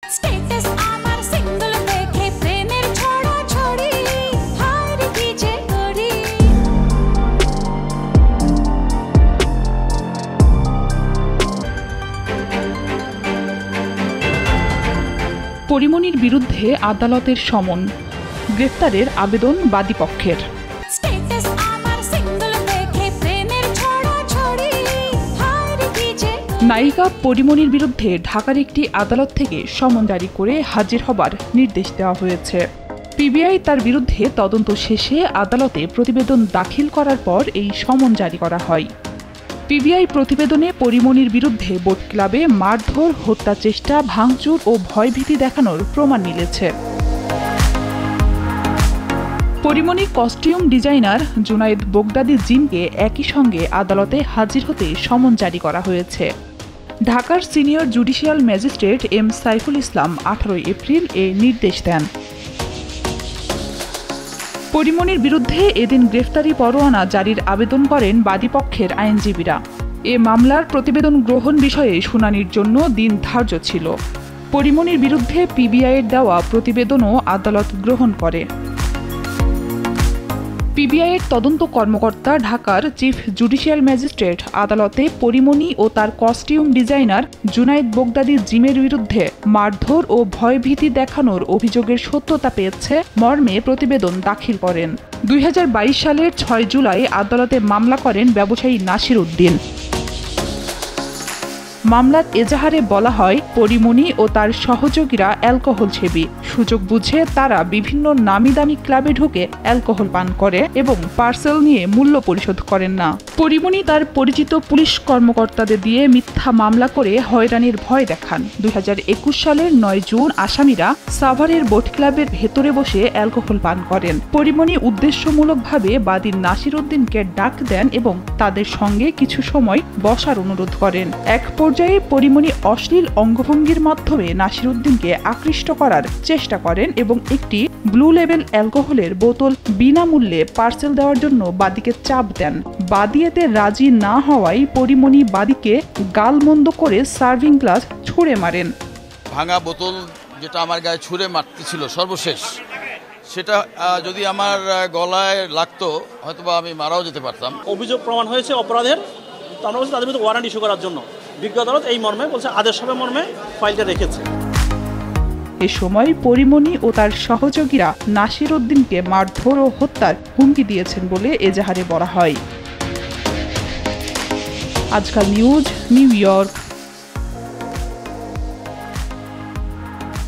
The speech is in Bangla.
পরিমণির বিরুদ্ধে আদালতের সমন, গ্রেফতারের আবেদন বাদীপক্ষের। নায়িকা পরিমণির বিরুদ্ধে ঢাকার একটি আদালত থেকে সমন জারি করে হাজির হবার নির্দেশ দেওয়া হয়েছে। পিবিআই তার বিরুদ্ধে তদন্ত শেষে আদালতে প্রতিবেদন দাখিল করার পর এই সমন জারি করা হয়। পিবিআই প্রতিবেদনে পরিমণির বিরুদ্ধে বোট ক্লাবে মারধর, হত্যা চেষ্টা, ভাঙচুর ও ভয়ভীতি দেখানোর প্রমাণ মিলেছে। পরিমণির কস্টিউম ডিজাইনার জুনায়েদ বোগদাদি জিমকে একই সঙ্গে আদালতে হাজির হতে সমন জারি করা হয়েছে। ঢাকার senior judicial magistrate M Saiful Islam 18 April এ নির্দেশ দেন। পরিমণির বিরুদ্ধে এদিন গ্রেফতারি পরোয়ানা জারির আবেদন করেন বাদীপক্ষের আইনজীবীরা। এ মামলার প্রতিবেদন গ্রহণ বিষয়ে শুনানির জন্য দিন ধার্য ছিল। পরিমণির বিরুদ্ধে পিবিআইয়ের দেওয়া প্রতিবেদনও আদালত গ্রহণ করে। পিবিআইয়ের তদন্ত কর্মকর্তা ঢাকার চিফ জুডিশিয়াল ম্যাজিস্ট্রেট আদালতে পরিমণি ও তার কস্টিউম ডিজাইনার জুনায়েদ বোগদাদি জিমের বিরুদ্ধে মারধর ও ভয়ভীতি দেখানোর অভিযোগের সত্যতা পেয়েছে মর্মে প্রতিবেদন দাখিল করেন। 2022 সালের 6 জুলাই আদালতে মামলা করেন ব্যবসায়ী নাসির উদ্দিন। মামলার এজাহারে বলা হয়, পরিমণি ও তার সহযোগীরা অ্যালকোহল সেবী। সুযোগ বুঝে তারা বিভিন্ন নামি দামি ক্লাবে ঢুকে অ্যালকোহল পান করে এবং পার্সেল নিয়ে মূল্য পরিশোধ করেন না। পরিমণি তার পরিচিত পুলিশ কর্মকর্তাদের দিয়ে মিথ্যা মামলা করে হয়রানির ভয় দেখান। 2021 সালের 9 জুন আসামিরা সাভারের বোট ক্লাবের ভেতরে বসে অ্যালকোহল পান করেন। পরিমণি উদ্দেশ্যমূলকভাবে বাদী নাসির উদ্দিনকে ডাক দেন এবং তাদের সঙ্গে কিছু সময় বসার অনুরোধ করেন। এক পর্যায়ে পরিমণি অশ্লীল অঙ্গভঙ্গির মাধ্যমে নাসির উদ্দিনকে আকৃষ্ট করার চেষ্টা করেন এবং একটি ব্লু লেবেল অ্যালকোহলের বোতল বিনামূল্যে পার্সেল দেওয়ার জন্য বাদীকে চাপ দেন। বাদী এতে রাজি না হওয়ায় পরিমণি বাদীকে গালমন্দ করে সার্ভিং গ্লাস ছুঁড়ে মারেন। ভাঙা বোতল যেটা আমার গায়ে ছুঁড়ে মারতেছিল সর্বশেষ, সেটা যদি আমার গলায় লাগতো হয়তোবা আমি মারাও যেতে পারতাম। অভিযোগ প্রমাণ হয়েছে অপরাধের, তো আমরা বলছি তাদের বিরুদ্ধে ওয়ারেন্ট ইস্যু করার জন্য বিজ্ঞ আদালত এই মর্মে বলছে আদেশ হবে মর্মে ফাইলটা রেখেছে। এ সময় পরিমণি ও তার সহযোগীরা নাসির উদ্দিনকে মারধর ও হত্যার হুমকি দিয়েছেন বলে এজাহারে বলা হয়। আজকাল নিউজ, নিউ ইয়র্ক।